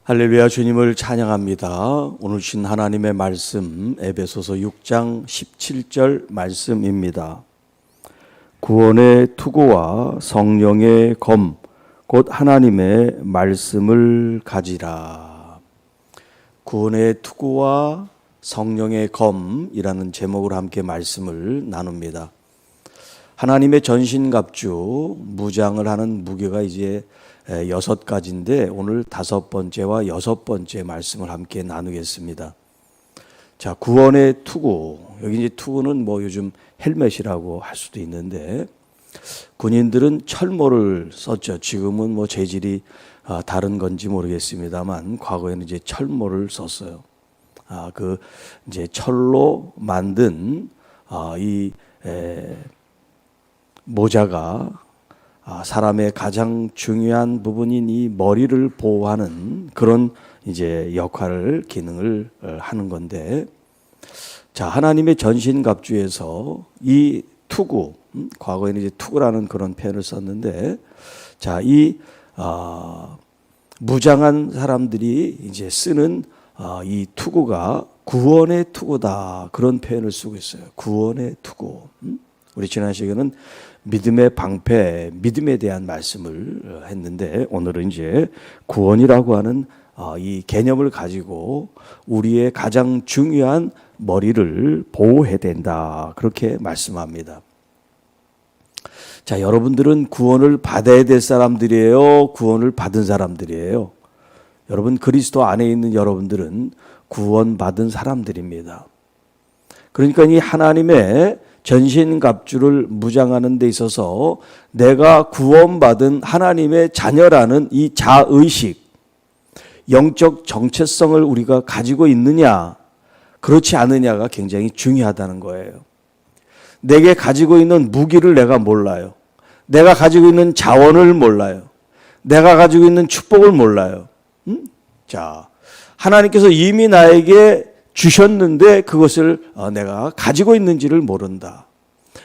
할렐루야, 주님을 찬양합니다. 오늘 주신 하나님의 말씀 에베소서 6장 17절 말씀입니다. 구원의 투구와 성령의 검 곧 하나님의 말씀을 가지라. 구원의 투구와 성령의 검이라는 제목으로 함께 말씀을 나눕니다. 하나님의 전신갑주 무장을 하는 무게가 이제 6가지인데 오늘 5번째와 6번째 말씀을 함께 나누겠습니다. 자, 구원의 투구. 여기 이제 투구는 뭐 요즘 헬멧이라고 할 수도 있는데 군인들은 철모를 썼죠. 지금은 뭐 재질이 다른 건지 모르겠습니다만 과거에는 이제 철모를 썼어요. 그 이제 철로 만든 이 모자가 사람의 가장 중요한 부분인 이 머리를 보호하는 그런 이제 역할을, 기능을 하는 건데, 자, 하나님의 전신갑주에서 이 투구, 과거에는 이제 투구라는 그런 표현을 썼는데, 자, 이 무장한 사람들이 이제 쓰는 이 투구가 구원의 투구다, 그런 표현을 쓰고 있어요. 구원의 투구. 우리 지난 시간에는 믿음의 방패, 믿음에 대한 말씀을 했는데 오늘은 이제 구원이라고 하는 이 개념을 가지고 우리의 가장 중요한 머리를 보호해야 된다, 그렇게 말씀합니다. 자, 여러분들은 구원을 받아야 될 사람들이에요? 구원을 받은 사람들이에요? 여러분, 그리스도 안에 있는 여러분들은 구원받은 사람들입니다. 그러니까 이 하나님의 전신갑주를 무장하는 데 있어서 내가 구원받은 하나님의 자녀라는 이 자의식, 영적 정체성을 우리가 가지고 있느냐, 그렇지 않느냐가 굉장히 중요하다는 거예요. 내게 가지고 있는 무기를 내가 몰라요. 내가 가지고 있는 자원을 몰라요. 내가 가지고 있는 축복을 몰라요. 자, 하나님께서 이미 나에게 주셨는데 그것을 내가 가지고 있는지를 모른다.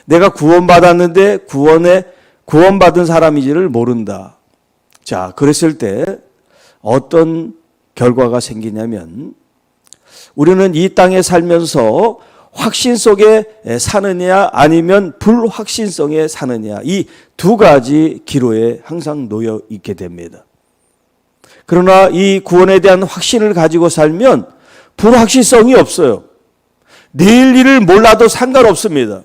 내가 구원받았는데 구원받은 사람인지를 모른다. 자, 그랬을 때 어떤 결과가 생기냐면 우리는 이 땅에 살면서 확신 속에 사느냐 아니면 불확신성에 사느냐, 이 두 가지 기로에 항상 놓여 있게 됩니다. 그러나 이 구원에 대한 확신을 가지고 살면 불확실성이 없어요. 내일 일을 몰라도 상관없습니다.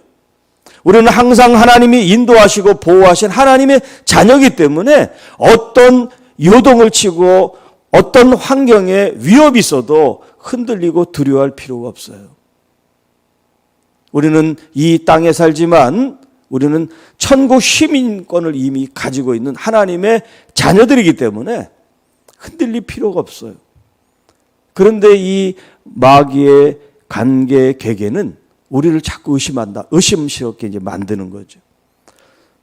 우리는 항상 하나님이 인도하시고 보호하신 하나님의 자녀이기 때문에 어떤 요동을 치고 어떤 환경에 위협이 있어도 흔들리고 두려워할 필요가 없어요. 우리는 이 땅에 살지만 우리는 천국 시민권을 이미 가지고 있는 하나님의 자녀들이기 때문에 흔들릴 필요가 없어요. 그런데 이 마귀의 관계 계계는 우리를 자꾸 의심한다. 의심스럽게 이제 만드는 거죠.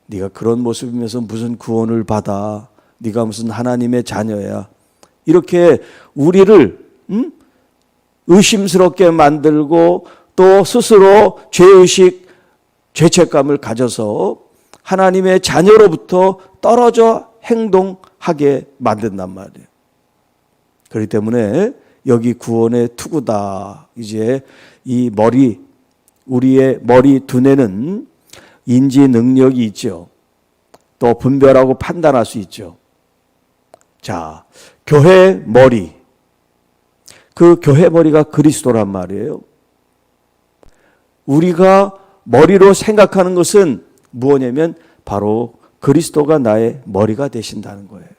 네가 그런 모습이면서 무슨 구원을 받아? 네가 무슨 하나님의 자녀야? 이렇게 우리를 의심스럽게 만들고 또 스스로 죄의식, 죄책감을 가져서 하나님의 자녀로부터 떨어져 행동하게 만든단 말이에요. 그렇기 때문에 여기 구원의 투구다. 이제 이 머리, 우리의 머리 두뇌는 인지 능력이 있죠. 또 분별하고 판단할 수 있죠. 자, 교회 머리. 그 교회 머리가 그리스도란 말이에요. 우리가 머리로 생각하는 것은 무엇이냐면 바로 그리스도가 나의 머리가 되신다는 거예요.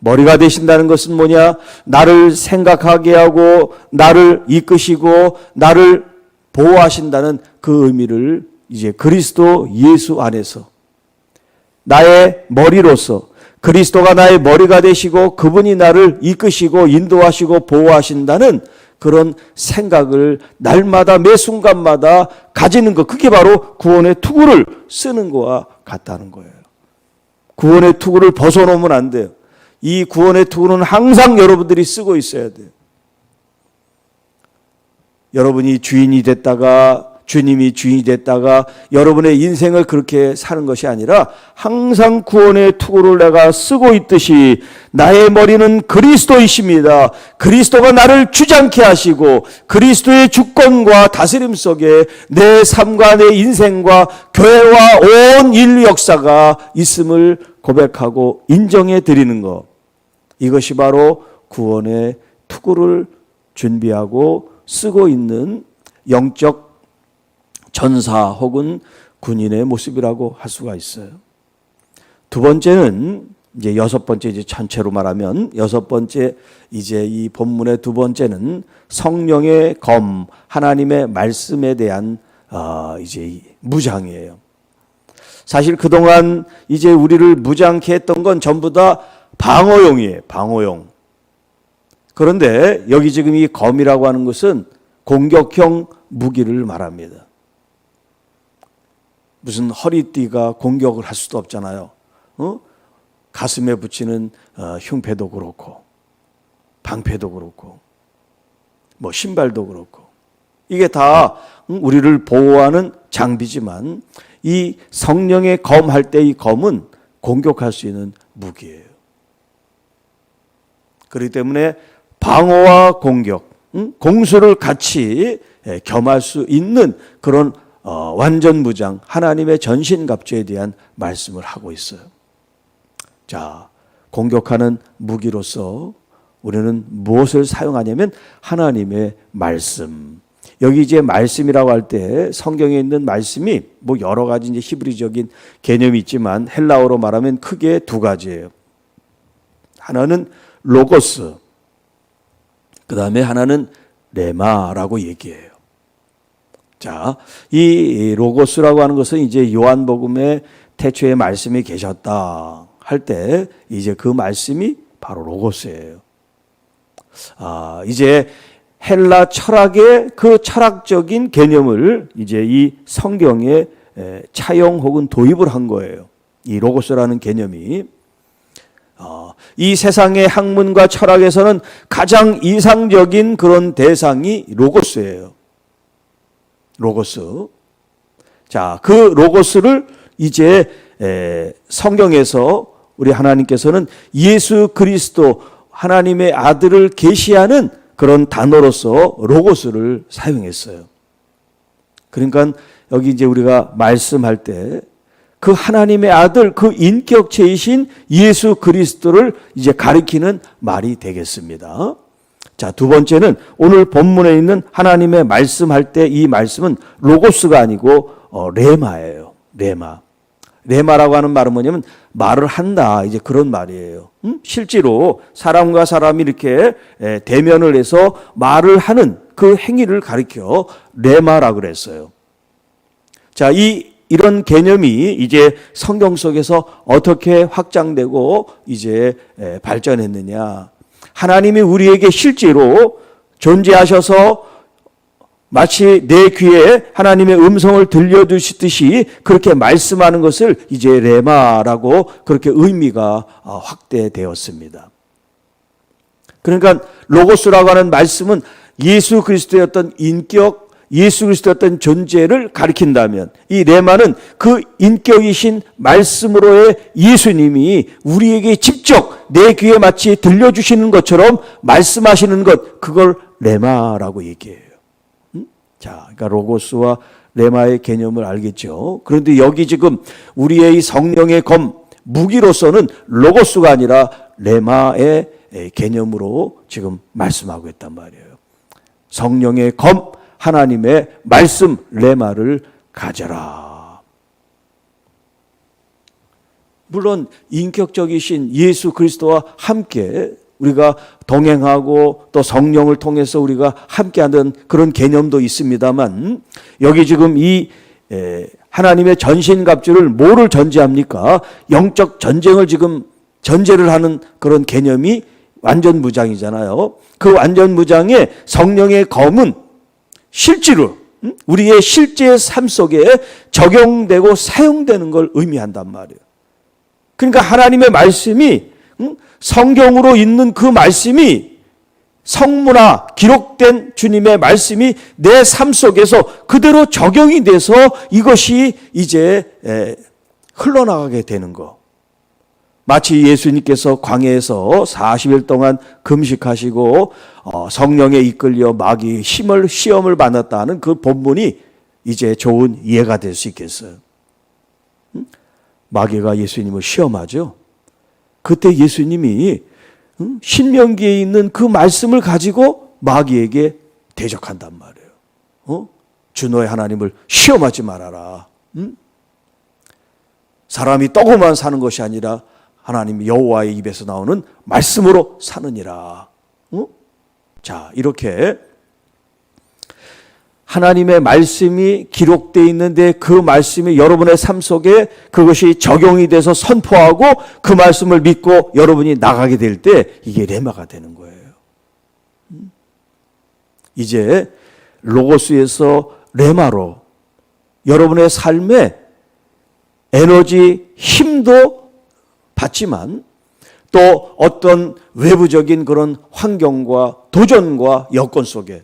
머리가 되신다는 것은 뭐냐? 나를 생각하게 하고 나를 이끄시고 나를 보호하신다는 그 의미를 이제 그리스도 예수 안에서 나의 머리로서 그리스도가 나의 머리가 되시고 그분이 나를 이끄시고 인도하시고 보호하신다는 그런 생각을 날마다 매 순간마다 가지는 것, 그게 바로 구원의 투구를 쓰는 것과 같다는 거예요. 구원의 투구를 벗어놓으면 안 돼요. 이 구원의 투구는 항상 여러분들이 쓰고 있어야 돼요. 여러분이 주인이 됐다가 주님이 주인이 됐다가 여러분의 인생을 그렇게 사는 것이 아니라 항상 구원의 투구를 내가 쓰고 있듯이 나의 머리는 그리스도이십니다. 그리스도가 나를 주장케 하시고 그리스도의 주권과 다스림 속에 내 삶과 내 인생과 교회와 온 인류 역사가 있음을 고백하고 인정해 드리는 것, 이것이 바로 구원의 투구를 준비하고 쓰고 있는 영적 전사 혹은 군인의 모습이라고 할 수가 있어요. 두 번째는 이제 여섯 번째, 이제 전체로 말하면 여섯 번째, 이제 이 본문의 두 번째는 성령의 검, 하나님의 말씀에 대한 이제 무장이에요. 사실 그동안 이제 우리를 무장케 했던 건 전부 다 방어용이에요. 방어용. 그런데 여기 지금 이 검이라고 하는 것은 공격형 무기를 말합니다. 무슨 허리띠가 공격을 할 수도 없잖아요. 가슴에 붙이는 흉패도 그렇고 방패도 그렇고 뭐 신발도 그렇고 이게 다 우리를 보호하는 장비지만 이 성령의 검할 때 이 검은 공격할 수 있는 무기예요. 그렇기 때문에 방어와 공격, 공수를 같이 겸할 수 있는 그런 완전 무장, 하나님의 전신갑주에 대한 말씀을 하고 있어요. 자, 공격하는 무기로서 우리는 무엇을 사용하냐면 하나님의 말씀. 여기 이제 말씀이라고 할 때 성경에 있는 말씀이 뭐 여러 가지 이제 히브리적인 개념이 있지만 헬라어로 말하면 크게 두 가지예요. 하나는 로고스, 그 다음에 하나는 레마라고 얘기해요. 자, 이 로고스라고 하는 것은 이제 요한복음에 태초에 말씀이 계셨다 할 때 이제 그 말씀이 바로 로고스예요. 이제 헬라 철학의 그 철학적인 개념을 이제 이 성경에 차용 혹은 도입을 한 거예요. 이 로고스라는 개념이. 이 세상의 학문과 철학에서는 가장 이상적인 그런 대상이 로고스예요. 로고스. 자, 그 로고스를 이제 성경에서 우리 하나님께서는 예수 그리스도 하나님의 아들을 계시하는 그런 단어로서 로고스를 사용했어요. 그러니까 여기 이제 우리가 말씀할 때 그 하나님의 아들, 그 인격체이신 예수 그리스도를 이제 가리키는 말이 되겠습니다. 자, 두 번째는 오늘 본문에 있는 하나님의 말씀할 때 이 말씀은 로고스가 아니고 레마예요. 레마. 레마라고 하는 말은 뭐냐면 말을 한다, 이제 그런 말이에요. 실제로 사람과 사람이 이렇게 대면을 해서 말을 하는 그 행위를 가리켜 레마라고 그랬어요. 자, 이런 개념이 이제 성경 속에서 어떻게 확장되고 이제 발전했느냐. 하나님이 우리에게 실제로 존재하셔서 마치 내 귀에 하나님의 음성을 들려주시듯이 그렇게 말씀하는 것을 이제 레마라고 그렇게 의미가 확대되었습니다. 그러니까 로고스라고 하는 말씀은 예수 그리스도의 어떤 인격, 예수 그리스도의 어떤 존재를 가리킨다면 이 레마는 그 인격이신 말씀으로의 예수님이 우리에게 직접 내 귀에 마치 들려주시는 것처럼 말씀하시는 것, 그걸 레마라고 얘기해요. 자, 그러니까 로고스와 레마의 개념을 알겠죠. 그런데 여기 지금 우리의 이 성령의 검, 무기로서는 로고스가 아니라 레마의 개념으로 지금 말씀하고 있단 말이에요. 성령의 검, 하나님의 말씀, 레마를 가져라. 물론 인격적이신 예수 그리스도와 함께 우리가 동행하고 또 성령을 통해서 우리가 함께하는 그런 개념도 있습니다만 여기 지금 이 하나님의 전신갑주를 뭐를 전제합니까? 영적 전쟁을 지금 전제를 하는 그런 개념이 완전 무장이잖아요. 그 완전 무장에 성령의 검은 실제로 우리의 실제 삶 속에 적용되고 사용되는 걸 의미한단 말이에요. 그러니까 하나님의 말씀이 성경으로 있는 그 말씀이 성문화 기록된 주님의 말씀이 내 삶 속에서 그대로 적용이 돼서 이것이 이제 흘러나가게 되는 거. 마치 예수님께서 광야에서 40일 동안 금식하시고 성령에 이끌려 마귀의 시험을 받았다는 그 본문이 이제 좋은 이해가 될 수 있겠어요. 마귀가 예수님을 시험하죠. 그때 예수님이 신명기에 있는 그 말씀을 가지고 마귀에게 대적한단 말이에요. 주 너의 하나님을 시험하지 말아라. 사람이 떡으로만 사는 것이 아니라 하나님 여호와의 입에서 나오는 말씀으로 사느니라. 자, 이렇게 하나님의 말씀이 기록되어 있는데 그 말씀이 여러분의 삶 속에 그것이 적용이 돼서 선포하고 그 말씀을 믿고 여러분이 나가게 될 때 이게 레마가 되는 거예요. 이제 로고스에서 레마로 여러분의 삶에 에너지, 힘도 받지만 또 어떤 외부적인 그런 환경과 도전과 여건 속에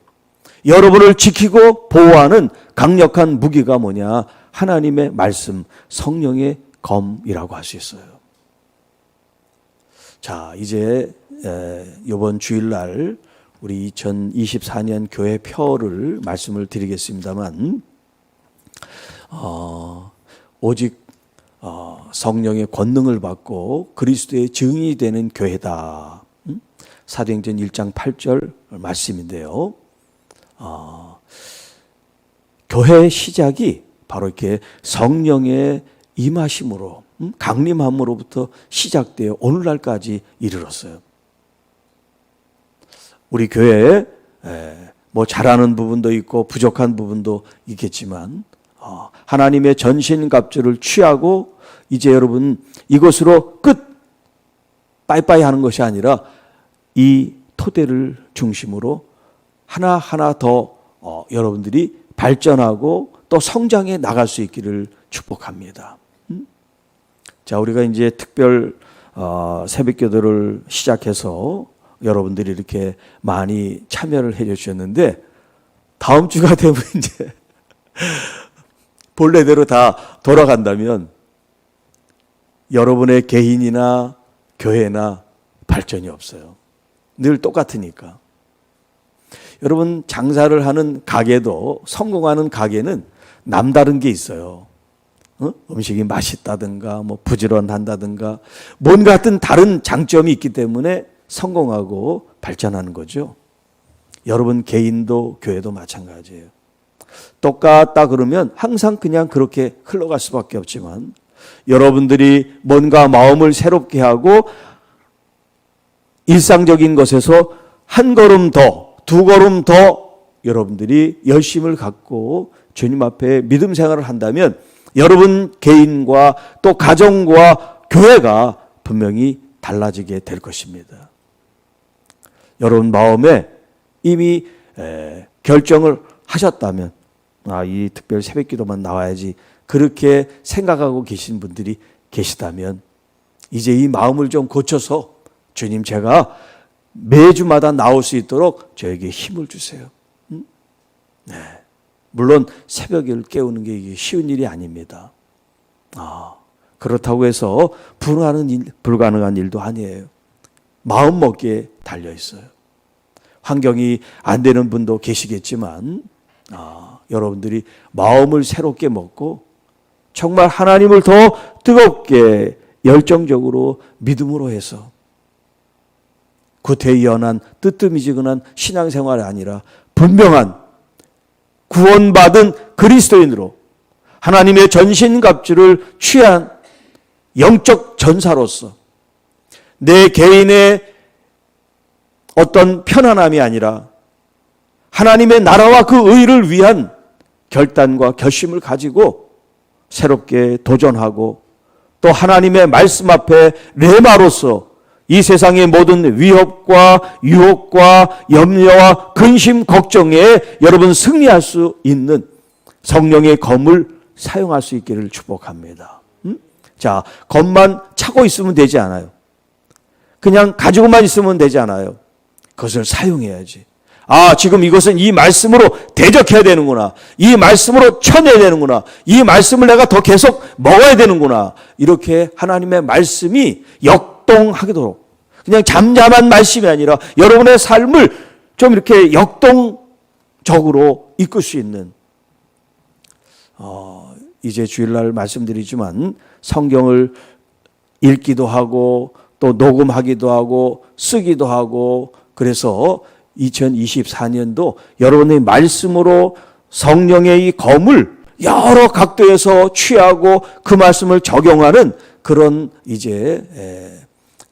여러분을 지키고 보호하는 강력한 무기가 뭐냐? 하나님의 말씀, 성령의 검이라고 할 수 있어요. 자, 이제 이번 주일날 우리 2024년 교회 표를 말씀을 드리겠습니다만 오직 성령의 권능을 받고 그리스도의 증인이 되는 교회다. 사도행전 1장 8절 말씀인데요. 교회의 시작이 바로 이렇게 성령의 임하심으로 강림함으로부터 시작되어 오늘날까지 이르렀어요. 우리 교회에 뭐 잘하는 부분도 있고 부족한 부분도 있겠지만 하나님의 전신갑주를 취하고 이제 여러분 이것으로 끝 빠이빠이 하는 것이 아니라 이 토대를 중심으로 하나하나 더 여러분들이 발전하고 또 성장해 나갈 수 있기를 축복합니다. 자, 우리가 이제 특별 새벽기도를 시작해서 여러분들이 이렇게 많이 참여를 해 주셨는데 다음 주가 되면 이제 본래대로 다 돌아간다면 여러분의 개인이나 교회나 발전이 없어요. 늘 똑같으니까. 여러분 장사를 하는 가게도 성공하는 가게는 남다른 게 있어요. 음식이 맛있다든가 뭐 부지런한다든가 뭔가 같은 다른 장점이 있기 때문에 성공하고 발전하는 거죠. 여러분 개인도 교회도 마찬가지예요. 똑같다 그러면 항상 그냥 그렇게 흘러갈 수밖에 없지만 여러분들이 뭔가 마음을 새롭게 하고 일상적인 것에서 한 걸음 더, 두 걸음 더 여러분들이 열심을 갖고 주님 앞에 믿음 생활을 한다면 여러분 개인과 또 가정과 교회가 분명히 달라지게 될 것입니다. 여러분 마음에 이미 결정을 하셨다면 이 특별 새벽기도만 나와야지 그렇게 생각하고 계신 분들이 계시다면 이제 이 마음을 좀 고쳐서 주님 제가 매주마다 나올 수 있도록 저에게 힘을 주세요. 네. 물론 새벽을 깨우는 게 이게 쉬운 일이 아닙니다. 그렇다고 해서 불가능한 일도 아니에요. 마음 먹기에 달려 있어요. 환경이 안 되는 분도 계시겠지만 여러분들이 마음을 새롭게 먹고 정말 하나님을 더 뜨겁게 열정적으로 믿음으로 해서 구태의연한 뜨뜻미지근한 신앙생활이 아니라 분명한 구원받은 그리스도인으로 하나님의 전신갑주를 취한 영적 전사로서 내 개인의 어떤 편안함이 아니라 하나님의 나라와 그 의를 위한 결단과 결심을 가지고 새롭게 도전하고 또 하나님의 말씀 앞에 레마로서 이 세상의 모든 위협과 유혹과 염려와 근심, 걱정에 여러분 승리할 수 있는 성령의 검을 사용할 수 있기를 축복합니다. 자, 검만 차고 있으면 되지 않아요. 그냥 가지고만 있으면 되지 않아요. 그것을 사용해야지. 아, 지금 이것은 이 말씀으로 대적해야 되는구나. 이 말씀으로 쳐내야 되는구나. 이 말씀을 내가 더 계속 먹어야 되는구나. 이렇게 하나님의 말씀이 역동하도록, 그냥 잠잠한 말씀이 아니라 여러분의 삶을 좀 이렇게 역동적으로 이끌 수 있는, 이제 주일날 말씀드리지만 성경을 읽기도 하고 또 녹음하기도 하고 쓰기도 하고, 그래서 2024년도 여러분의 말씀으로 성령의 이 검을 여러 각도에서 취하고 그 말씀을 적용하는 그런 이제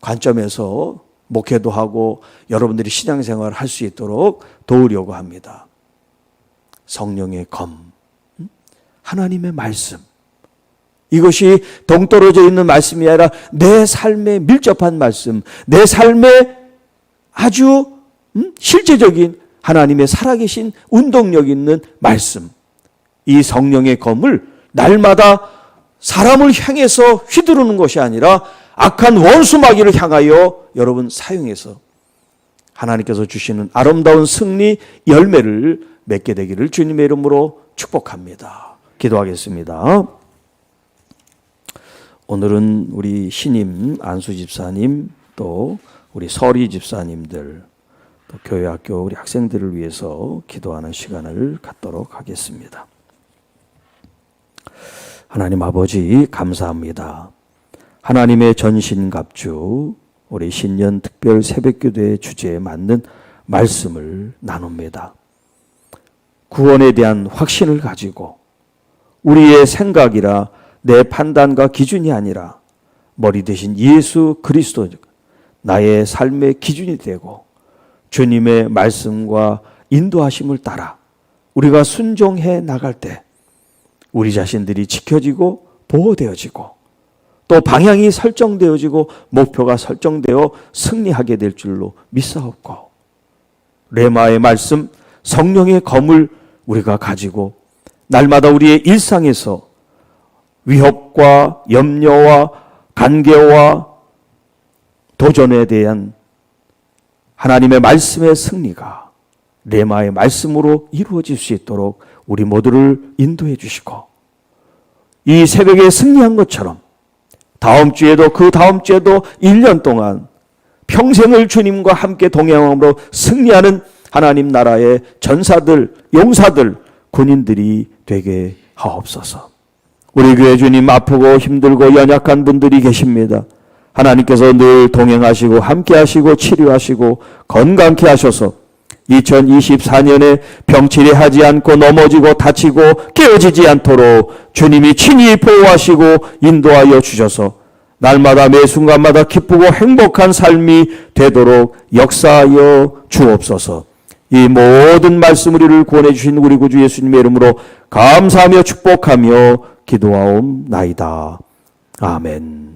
관점에서 목회도 하고 여러분들이 신앙생활을 할 수 있도록 도우려고 합니다. 성령의 검, 하나님의 말씀, 이것이 동떨어져 있는 말씀이 아니라 내 삶에 밀접한 말씀, 내 삶에 아주 실제적인 하나님의 살아계신 운동력 있는 말씀, 이 성령의 검을 날마다 사람을 향해서 휘두르는 것이 아니라 악한 원수 마귀를 향하여 여러분 사용해서 하나님께서 주시는 아름다운 승리 열매를 맺게 되기를 주님의 이름으로 축복합니다. 기도하겠습니다. 오늘은 우리 신임 안수 집사님, 또 우리 서리 집사님들, 또 교회 학교 우리 학생들을 위해서 기도하는 시간을 갖도록 하겠습니다. 하나님 아버지 감사합니다. 하나님의 전신갑주, 우리 신년 특별 새벽기도의 주제에 맞는 말씀을 나눕니다. 구원에 대한 확신을 가지고 우리의 생각이라 내 판단과 기준이 아니라 머리 대신 예수 그리스도, 나의 삶의 기준이 되고 주님의 말씀과 인도하심을 따라 우리가 순종해 나갈 때 우리 자신들이 지켜지고 보호되어지고 또 방향이 설정되어지고 목표가 설정되어 승리하게 될 줄로 믿사옵고, 레마의 말씀, 성령의 검을 우리가 가지고 날마다 우리의 일상에서 위협과 염려와 간계와 도전에 대한 하나님의 말씀의 승리가 레마의 말씀으로 이루어질 수 있도록 우리 모두를 인도해 주시고, 이 새벽에 승리한 것처럼 다음 주에도 그 다음 주에도 1년 동안 평생을 주님과 함께 동행함으로 승리하는 하나님 나라의 전사들, 용사들, 군인들이 되게 하옵소서. 우리 교회 주님, 아프고 힘들고 연약한 분들이 계십니다. 하나님께서 늘 동행하시고 함께하시고 치료하시고 건강케 하셔서 2024년에 병치레 하지 않고 넘어지고 다치고 깨어지지 않도록 주님이 친히 보호하시고 인도하여 주셔서 날마다 매 순간마다 기쁘고 행복한 삶이 되도록 역사하여 주옵소서. 이 모든 말씀 우리를 구원해 주신 우리 구주 예수님의 이름으로 감사하며 축복하며 기도하옵나이다. 아멘.